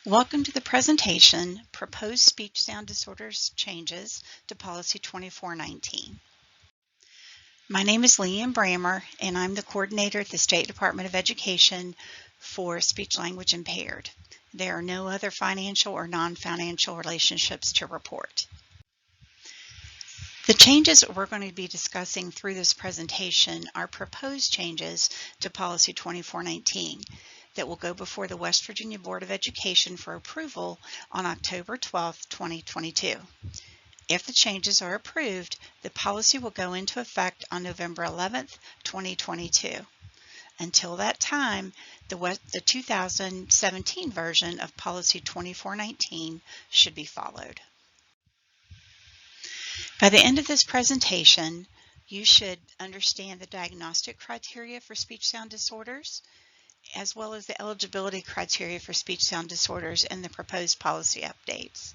Welcome to the presentation, Proposed Speech Sound Disorders Changes to Policy 2419. My name is Leanne Brammer, and I'm the coordinator at the State Department of Education for Speech Language Impaired. There are no other financial or non-financial relationships to report. The changes that we're going to be discussing through this presentation are proposed changes to Policy 2419 that will go before the West Virginia Board of Education for approval on October 12, 2022. If the changes are approved, the policy will go into effect on November 11, 2022. Until that time, the 2017 version of Policy 2419 should be followed. By the end of this presentation, you should understand the diagnostic criteria for speech sound disorders, as well as the eligibility criteria for speech sound disorders and the proposed policy updates.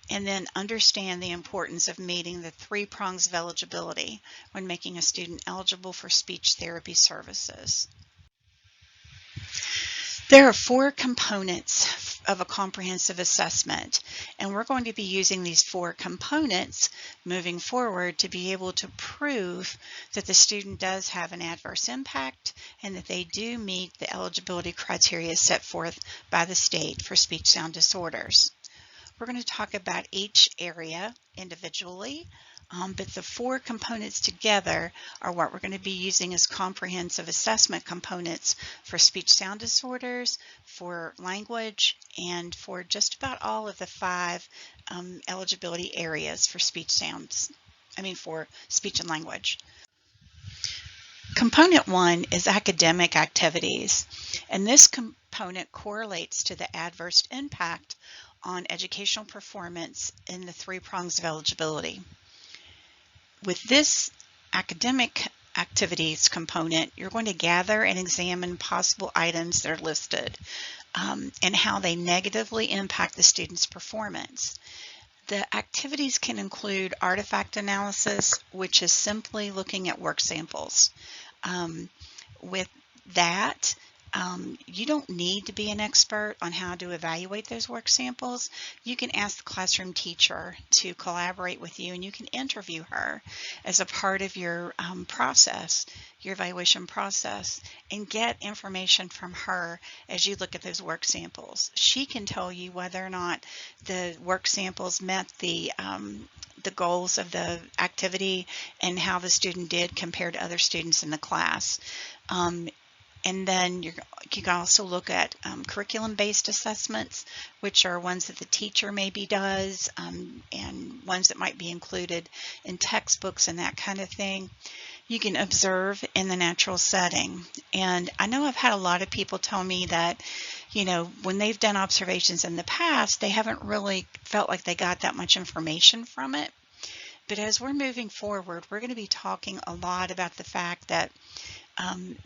And then understand the importance of meeting the 3 prongs of eligibility when making a student eligible for speech therapy services. There are 4 components of a comprehensive assessment, and we're going to be using these 4 components moving forward to be able to prove that the student does have an adverse impact and that they do meet the eligibility criteria set forth by the state for speech sound disorders. We're going to talk about each area individually, but the 4 components together are what we're going to be using as comprehensive assessment components for speech sound disorders, for language, and for just about all of the 5 eligibility areas for for speech and language. Component 1 is academic activities, and this component correlates to the adverse impact on educational performance in the 3 prongs of eligibility. With this academic activities component, you're going to gather and examine possible items that are listed and how they negatively impact the student's performance. The activities can include artifact analysis, which is simply looking at work samples. With that, you don't need to be an expert on how to evaluate those work samples. You can ask the classroom teacher to collaborate with you, and you can interview her as a part of your process, your evaluation process, and get information from her as you look at those work samples. She can tell you whether or not the work samples met the goals of the activity and how the student did compared to other students in the class. And then you can also look at curriculum-based assessments, which are ones that the teacher maybe does, and ones that might be included in textbooks and that kind of thing. You can observe in the natural setting. And I know I've had a lot of people tell me that, when they've done observations in the past, they haven't really felt like they got that much information from it. But as we're moving forward, we're going to be talking a lot about the fact that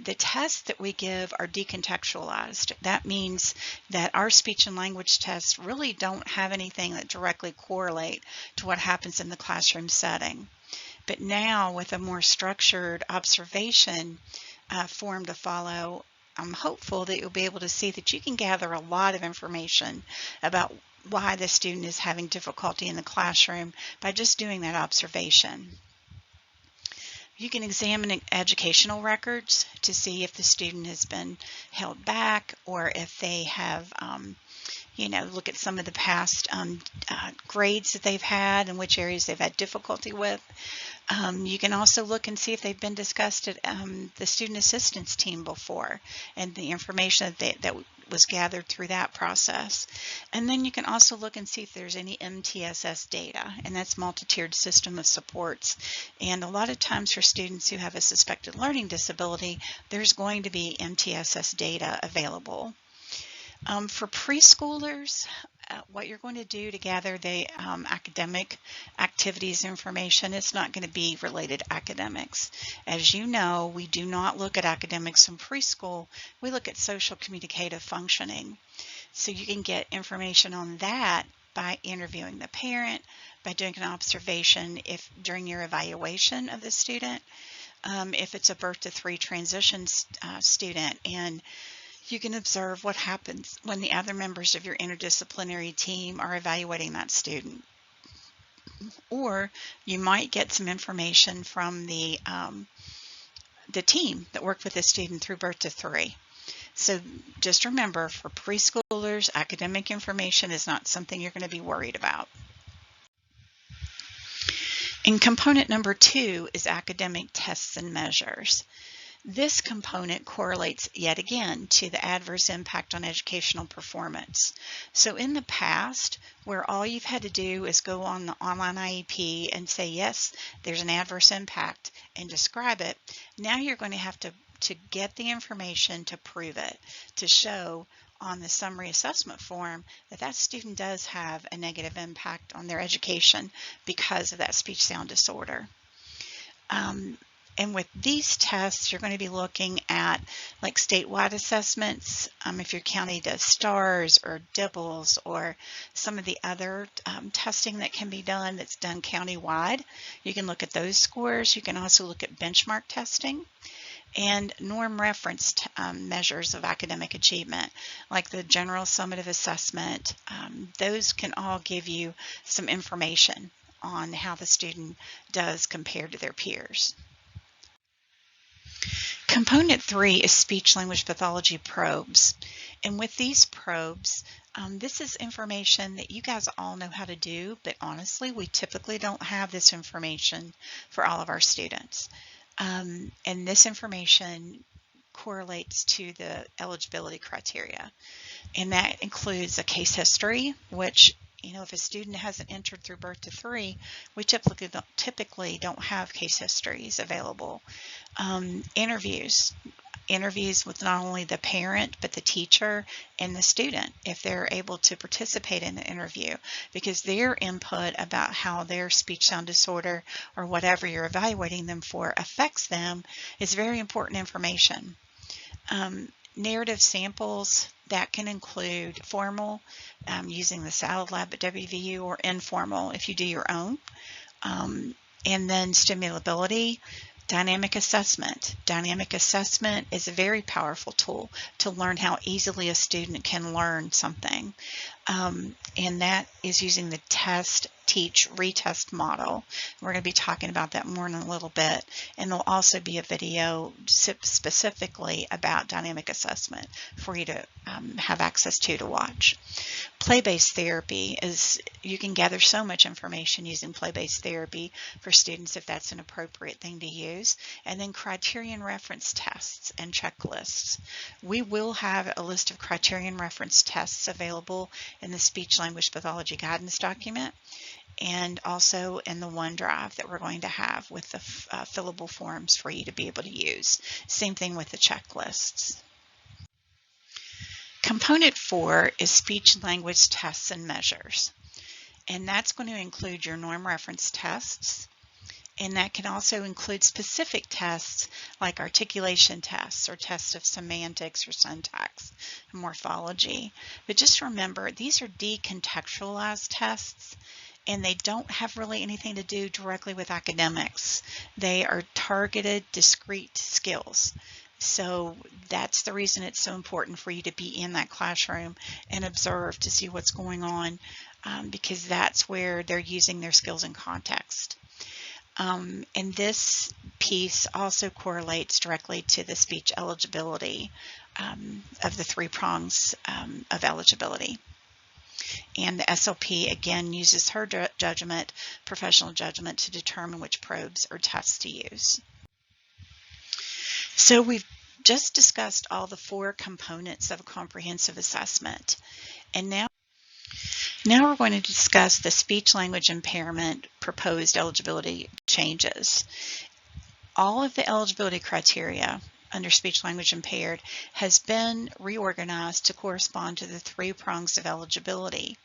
the tests that we give are decontextualized. That means that our speech and language tests really don't have anything that directly correlate to what happens in the classroom setting. But now, with a more structured observation form to follow, I'm hopeful that you'll be able to see that you can gather a lot of information about why the student is having difficulty in the classroom by just doing that observation. You can examine educational records to see if the student has been held back or if they have, look at some of the past grades that they've had and which areas they've had difficulty with. You can also look and see if they've been discussed at the student assistance team before and the information that was gathered through that process. And then you can also look and see if there's any MTSS data, and that's multi-tiered system of supports. And a lot of times for students who have a suspected learning disability, there's going to be MTSS data available. For preschoolers, what you're going to do to gather the academic activities information, it's not going to be related to academics. As you know, we do not look at academics in preschool. We look at social communicative functioning. So you can get information on that by interviewing the parent, by doing an observation during your evaluation of the student. If it's a birth to 3 transition student, and You can observe what happens when the other members of your interdisciplinary team are evaluating that student. Or you might get some information from the team that worked with the student through birth to 3. So just remember, for preschoolers, academic information is not something you're going to be worried about. And component number 2 is academic tests and measures. This component correlates yet again to the adverse impact on educational performance. So in the past, where all you've had to do is go on the online IEP and say, yes, there's an adverse impact and describe it, now you're going to have to get the information to prove it, to show on the summary assessment form that that student does have a negative impact on their education because of that speech sound disorder. And with these tests, you're going to be looking at like statewide assessments. If your county does STARS or DIBELS or some of the other testing that can be done that's done countywide, you can look at those scores. You can also look at benchmark testing and norm reference measures of academic achievement, like the general summative assessment. Those can all give you some information on how the student does compared to their peers. Component 3 is speech-language pathology probes. And with these probes, this is information that you guys all know how to do, but honestly, we typically don't have this information for all of our students. And this information correlates to the eligibility criteria. And that includes a case history, which, you know, if a student hasn't entered through birth to 3, we typically don't have case histories available. Interviews with not only the parent, but the teacher and the student, if they're able to participate in the interview, because their input about how their speech sound disorder or whatever you're evaluating them for affects them is very important information. Narrative samples, that can include formal, using the Salad Lab at WVU, or informal if you do your own. And then stimulability, dynamic assessment. Dynamic assessment is a very powerful tool to learn how easily a student can learn something. And that is using the test, teach, retest model. We're going to be talking about that more in a little bit. And there'll also be a video specifically about dynamic assessment for you to have access to watch. Play-based therapy is, you can gather so much information using play-based therapy for students if that's an appropriate thing to use. And then criterion reference tests and checklists. We will have a list of criterion reference tests available in the speech language pathology guidance document, and also in the OneDrive that we're going to have with the fillable forms for you to be able to use. Same thing with the checklists. Component 4 is speech language tests and measures. And that's going to include your norm reference tests. And that can also include specific tests like articulation tests or tests of semantics or syntax and morphology. But just remember, these are decontextualized tests, and they don't have really anything to do directly with academics. They are targeted, discrete skills. So that's the reason it's so important for you to be in that classroom and observe to see what's going on, because that's where they're using their skills in context. And this piece also correlates directly to the speech eligibility of the 3 prongs of eligibility. And the SLP, again, uses her judgment, professional judgment, to determine which probes or tests to use. So we've just discussed all the 4 components of a comprehensive assessment. And now we're going to discuss the speech language impairment proposed eligibility changes. All of the eligibility criteria under speech language impaired has been reorganized to correspond to the 3 prongs of eligibility.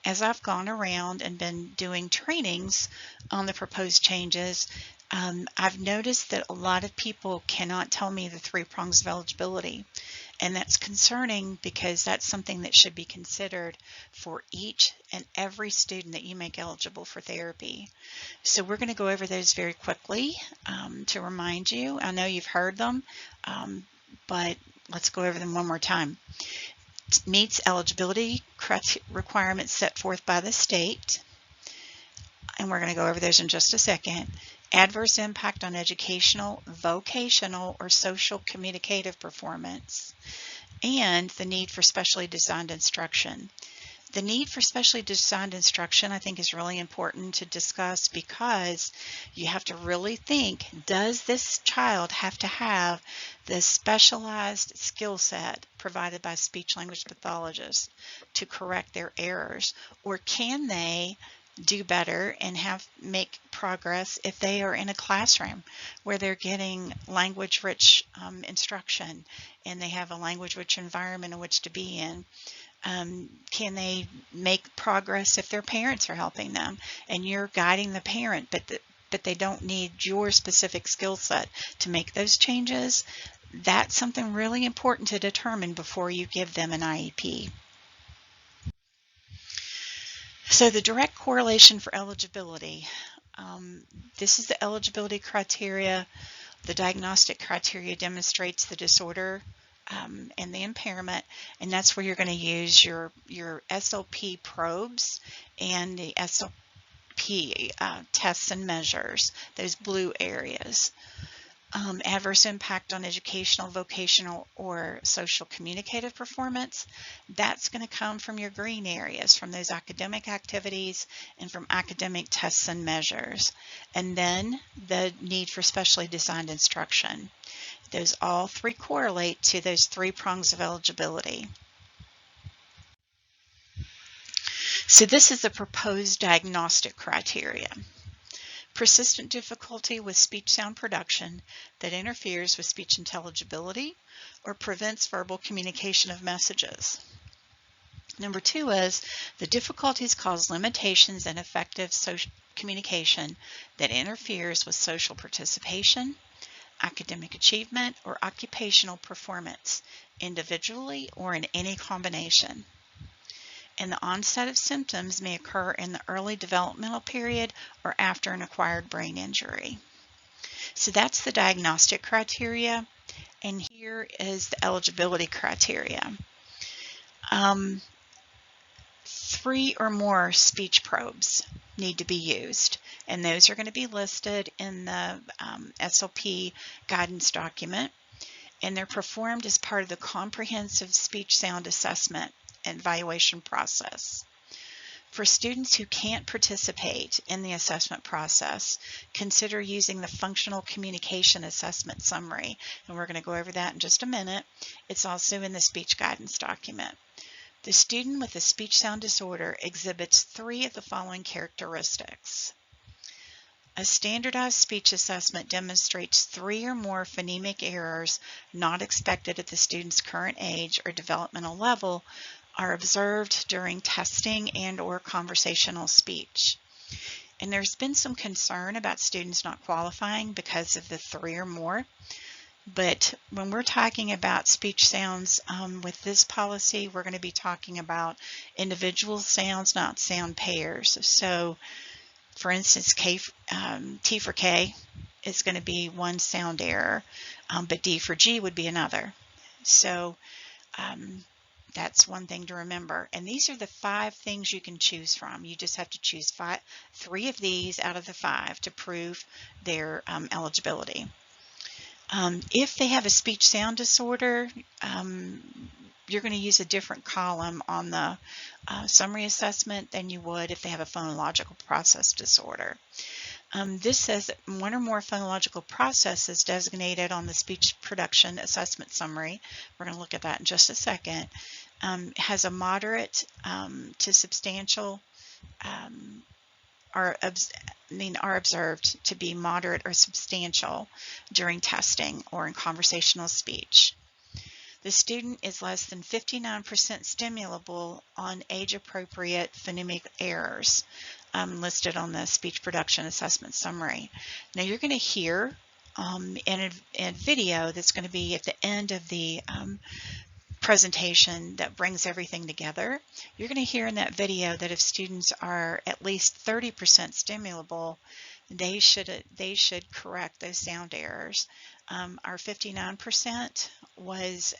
As I've gone around and been doing trainings on the proposed changes, I've noticed that a lot of people cannot tell me the 3 prongs of eligibility. And that's concerning, because that's something that should be considered for each and every student that you make eligible for therapy. So we're going to go over those very quickly to remind you. I know you've heard them, but Let's go over them one more time. Meets eligibility requirements set forth by the state, and we're going to go over those in just a second. Adverse impact on educational, vocational, or social communicative performance, and the need for specially designed instruction. The need for specially designed instruction, I think, is really important to discuss because you have to really think, does this child have to have the specialized skill set provided by speech language pathologists to correct their errors, or can they do better and make progress if they are in a classroom where they're getting language-rich instruction and they have a language-rich environment in which to be in? Can they make progress if their parents are helping them and you're guiding the parent, but they don't need your specific skill set to make those changes? That's something really important to determine before you give them an IEP. So the direct correlation for eligibility. This is the eligibility criteria. The diagnostic criteria demonstrates the disorder and the impairment, and that's where you're going to use your SLP probes and the SLP tests and measures, those blue areas. Adverse impact on educational, vocational, or social communicative performance. That's going to come from your green areas, from those academic activities and from academic tests and measures. And then the need for specially designed instruction. Those all three correlate to those 3 prongs of eligibility. So this is the proposed diagnostic criteria. Persistent difficulty with speech sound production that interferes with speech intelligibility or prevents verbal communication of messages. Number 2 is the difficulties cause limitations in effective social communication that interferes with social participation, academic achievement, or occupational performance, individually or in any combination. And the onset of symptoms may occur in the early developmental period or after an acquired brain injury. So that's the diagnostic criteria, and here is the eligibility criteria. 3 or more speech probes need to be used, and those are going to be listed in the SLP guidance document, and they're performed as part of the comprehensive speech sound assessment and evaluation process. For students who can't participate in the assessment process, consider using the functional communication assessment summary, and we're going to go over that in just a minute. It's also in the speech guidance document. The student with a speech sound disorder exhibits 3 of the following characteristics. A standardized speech assessment demonstrates 3 or more phonemic errors not expected at the student's current age or developmental level are observed during testing and or conversational speech. And there's been some concern about students not qualifying because of the 3 or more. But when we're talking about speech sounds with this policy, we're going to be talking about individual sounds, not sound pairs. So, for instance, T for K is going to be one sound error, but D for G would be another. So that's one thing to remember. And these are the 5 things you can choose from. You just have to choose 3 of these out of the 5 to prove their eligibility. If they have a speech sound disorder, you're going to use a different column on the summary assessment than you would if they have a phonological process disorder. This says that 1 or more phonological processes designated on the speech production assessment summary, we're going to look at that in just a second, has a moderate to substantial are observed to be moderate or substantial during testing or in conversational speech. The student is less than 59% stimulable on age-appropriate phonemic errors listed on the speech production assessment summary. Now you're going to hear in a video that's going to be at the end of the presentation that brings everything together. You're going to hear in that video that if students are at least 30% stimulable, they should correct those sound errors. Our 59% was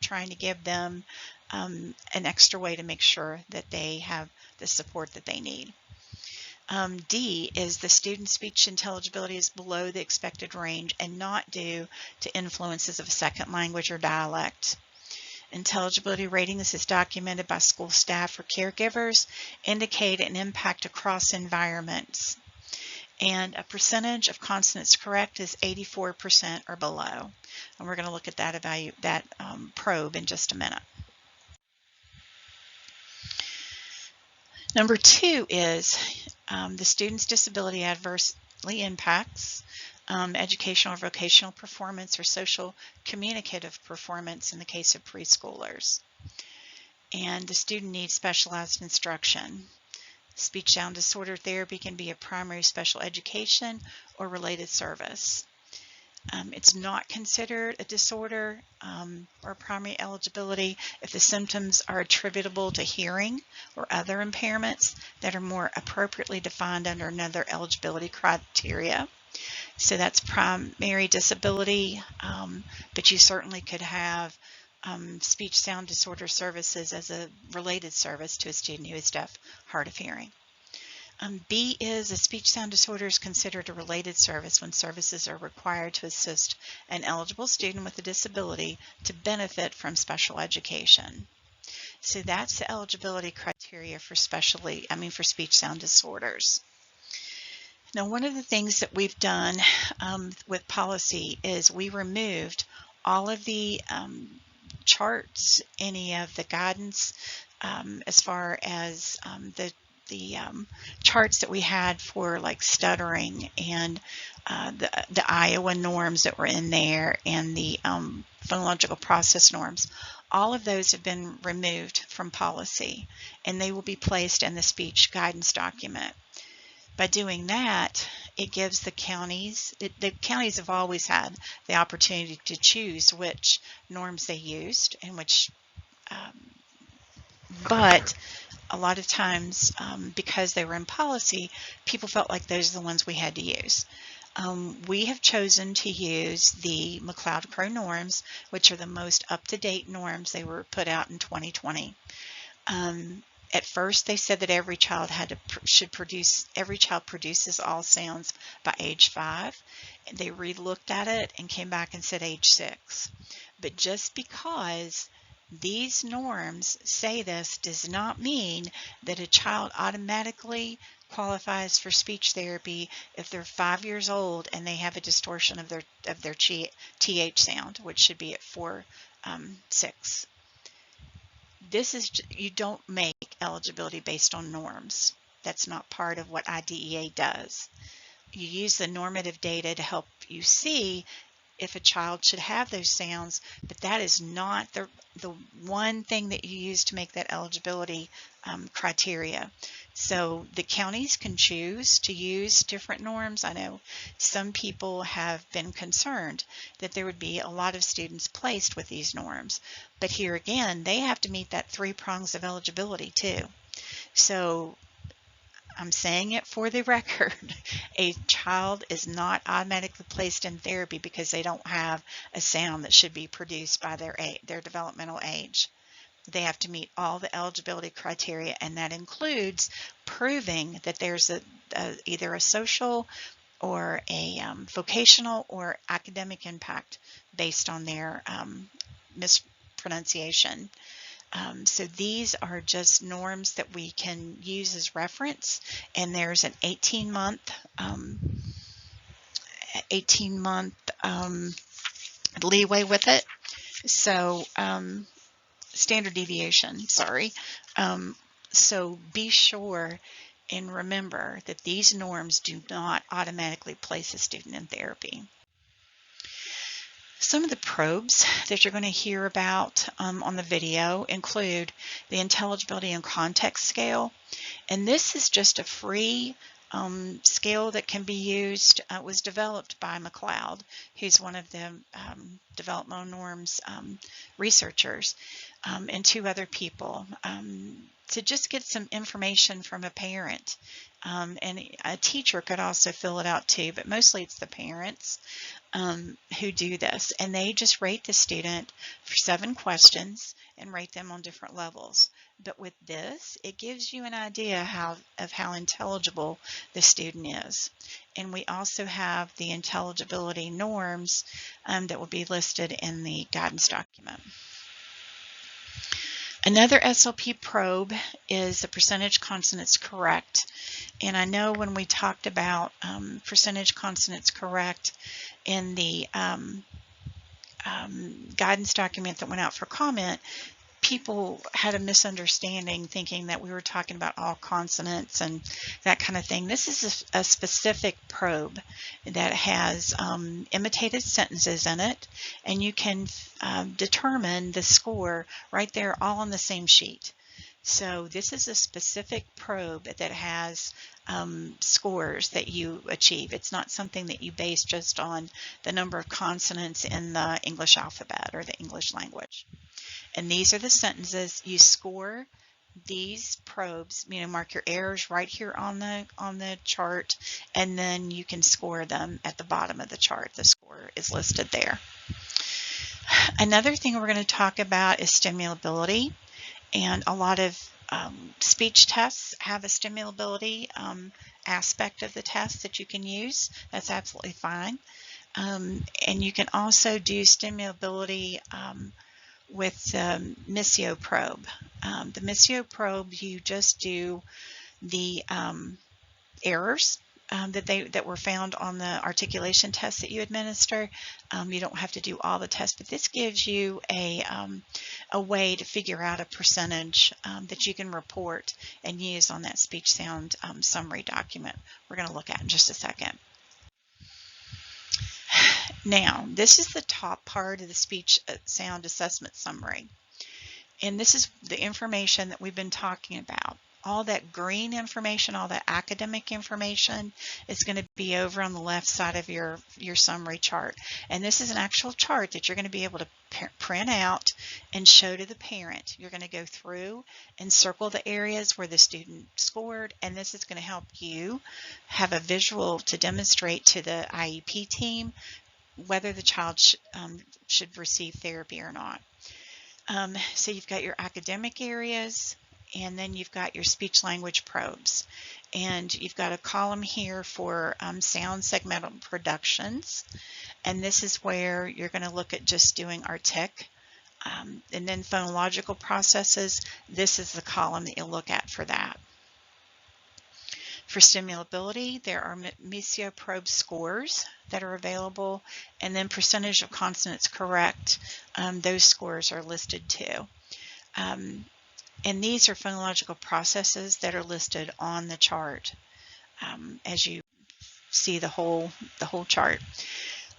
trying to give them an extra way to make sure that they have the support that they need. D is the student's speech intelligibility is below the expected range and not due to influences of a second language or dialect. Intelligibility ratings as documented by school staff or caregivers indicate an impact across environments. And a percentage of consonants correct is 84% or below. And we're going to look at that probe in just a minute. Number 2 is the student's disability adversely impacts educational or vocational performance or social communicative performance in the case of preschoolers. And the student needs specialized instruction. Speech sound disorder therapy can be a primary special education or related service. It's not considered a disorder or primary eligibility if the symptoms are attributable to hearing or other impairments that are more appropriately defined under another eligibility criteria. So that's primary disability, but you certainly could have speech sound disorder services as a related service to a student who is deaf, hard of hearing. B is a speech sound disorder is considered a related service when services are required to assist an eligible student with a disability to benefit from special education. So that's the eligibility criteria for speech sound disorders. Now, one of the things that we've done with policy is we removed all of the charts, any of the guidance as far as the charts that we had for like stuttering and the Iowa norms that were in there and the phonological process norms. All of those have been removed from policy and they will be placed in the speech guidance document. By doing that, it gives the counties have always had the opportunity to choose which norms they used and which, but a lot of times because they were in policy, people felt like those are the ones we had to use. We have chosen to use the McLeod-Crowe norms, which are the most up-to-date norms. They were put out in 2020. At first, they said that every child produces all sounds by age 5. They re-looked at it and came back and said age 6. But just because these norms say this does not mean that a child automatically qualifies for speech therapy if they're 5 years old and they have a distortion of their TH sound, which should be at 4-6. You don't make eligibility based on norms. That's not part of what IDEA does. You use the normative data to help you see if a child should have those sounds, but that is not the one thing that you use to make that eligibility criteria. So the counties can choose to use different norms. I know some people have been concerned that there would be a lot of students placed with these norms, but here again, they have to meet that 3 prongs of eligibility too. So I'm saying it for the record, a child is not automatically placed in therapy because they don't have a sound that should be produced by their developmental age. They have to meet all the eligibility criteria, and that includes proving that there's either a social or a vocational or academic impact based on their mispronunciation. So these are just norms that we can use as reference, and there's an 18-month leeway with it. So standard deviation, sorry. So be sure and remember that these norms do not automatically place a student in therapy. Some of the probes that you're going to hear about on the video include the Intelligibility and Context Scale, and this is just a free scale that can be used. It was developed by McLeod, who's one of the developmental norms researchers. and 2 other people to just get some information from a parent. And a teacher could also fill it out too, but mostly it's the parents who do this. And they just rate the student for 7 questions and rate them on different levels. But with this, it gives you an idea of how intelligible the student is. And we also have the intelligibility norms that will be listed in the guidance document. Another SLP probe is the percentage consonants correct. And I know when we talked about percentage consonants correct in the guidance document that went out for comment, people had a misunderstanding thinking that we were talking about all consonants and that kind of thing. This is a specific probe that has imitated sentences in it, and you can determine the score right there all on the same sheet. So this is a specific probe that has scores that you achieve. It's not something that you base just on the number of consonants in the English alphabet or the English language. And these are the sentences. You score these probes, mark your errors right here on the chart, and then you can score them at the bottom of the chart. The score is listed there. Another thing we're going to talk about is stimulability, and a lot of speech tests have a stimulability aspect of the test that you can use. That's absolutely fine. And you can also do stimulability with the Missio probe. The Missio probe, you just do the errors that were found on the articulation test that you administer. You don't have to do all the tests, but this gives you a way to figure out a percentage that you can report and use on that speech sound summary document we're going to look at in just a second. Now, this is the top part of the speech sound assessment summary. And this is the information that we've been talking about. All that green information, all that academic information is going to be over on the left side of your summary chart. And this is an actual chart that you're going to be able to print out and show to the parent. You're going to go through and circle the areas where the student scored, and this is going to help you have a visual to demonstrate to the IEP team whether the child should receive therapy or not. So you've got your academic areas, and then you've got your speech language probes. And you've got a column here for sound segmental productions. And this is where you're going to look at just doing artic. And then phonological processes, this is the column that you'll look at for that. For stimulability, there are Missio probe scores that are available, and then percentage of consonants correct, those scores are listed too. And these are phonological processes that are listed on the chart as you see the whole chart.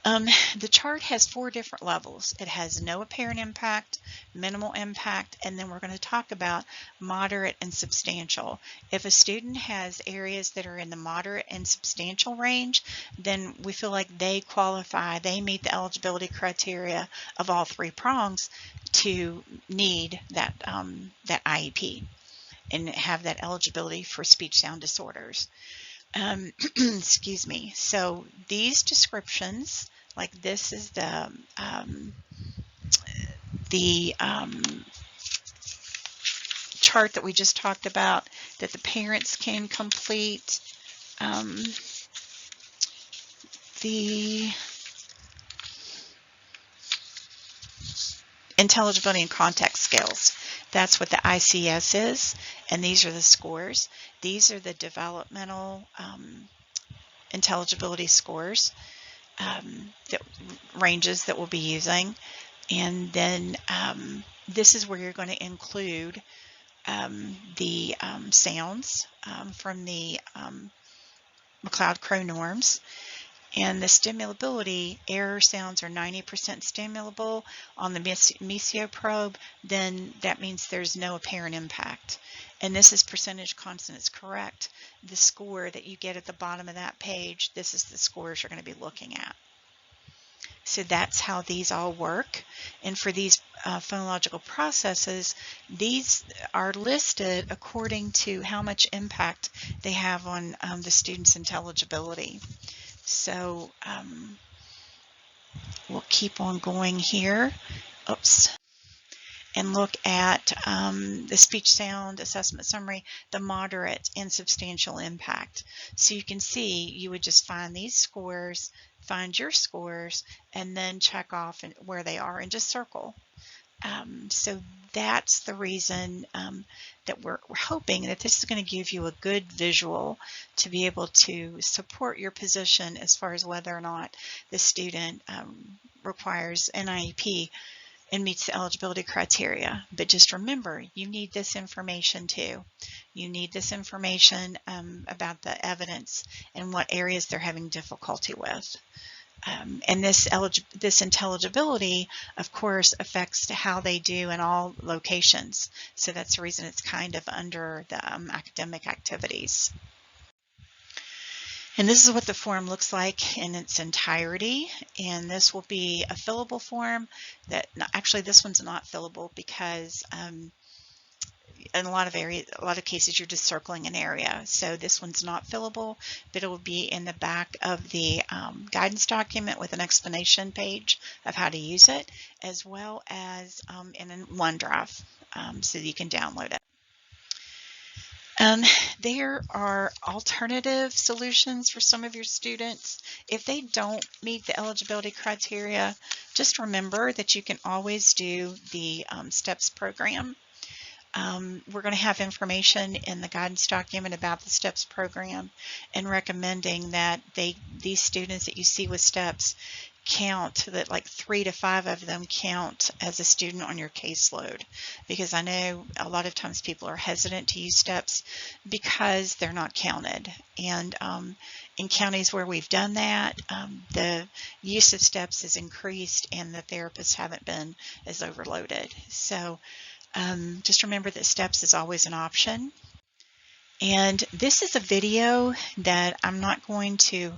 The chart has 4 different levels. It has no apparent impact, minimal impact, and then we're going to talk about moderate and substantial. If a student has areas that are in the moderate and substantial range, then we feel like they qualify, they meet the eligibility criteria of all 3 prongs to need that IEP and have that eligibility for speech sound disorders. Excuse me. So these descriptions, like this is the chart that we just talked about that the parents can complete. The intelligibility and context skills. That's what the ICS is, and these are the scores. These are the developmental intelligibility scores, ranges that we'll be using. And then this is where you're going to include the sounds from the McLeod-Crowe norms. And the stimulability, error sounds are 90% stimulable on the Missio probe, then that means there's no apparent impact. And this is percentage consonants correct. The score that you get at the bottom of that page, this is the scores you're going to be looking at. So that's how these all work. And for these phonological processes, these are listed according to how much impact they have on the student's intelligibility. So we'll keep on going here. Oops. And look at the speech sound assessment summary, the moderate and substantial impact. So you can see you would just find these scores, find your scores, and then check off where they are and just circle. So that's the reason that we're hoping that this is going to give you a good visual to be able to support your position as far as whether or not the student requires an IEP and meets the eligibility criteria. But just remember, you need this information too. You need this information about the evidence and what areas they're having difficulty with. And this intelligibility, of course, affects how they do in all locations. So that's the reason it's kind of under the academic activities. And this is what the form looks like in its entirety. And this will be a fillable form that, actually this one's not fillable because in a lot of cases you're just circling an area. So this one's not fillable, but it will be in the back of the guidance document with an explanation page of how to use it, as well as in OneDrive, so that you can download it. There are alternative solutions for some of your students. If they don't meet the eligibility criteria, just remember that you can always do the STEPS program. We're going to have information in the guidance document about the STEPS program and recommending that these students that you see with STEPS count, that like 3 to 5 of them count as a student on your caseload, because I know a lot of times people are hesitant to use STEPS because they're not counted. And in counties where we've done that, the use of STEPS has increased and the therapists haven't been as overloaded. So just remember that STEPS is always an option. And this is a video that I'm not going to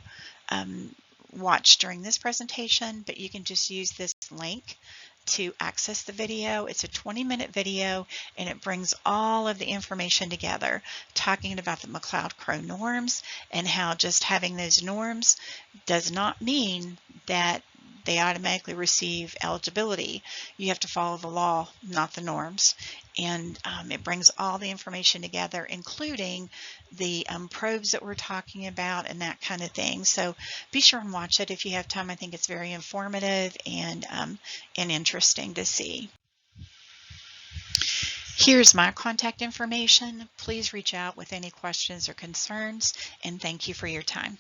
watch during this presentation, but you can just use this link to access the video. It's a 20-minute video and it brings all of the information together, talking about the McLeod-Crowe norms and how just having those norms does not mean that they automatically receive eligibility. You have to follow the law, not the norms. And it brings all the information together, including the probes that we're talking about and that kind of thing. So be sure and watch it if you have time. I think it's very informative and interesting to see. Here's my contact information. Please reach out with any questions or concerns, and thank you for your time.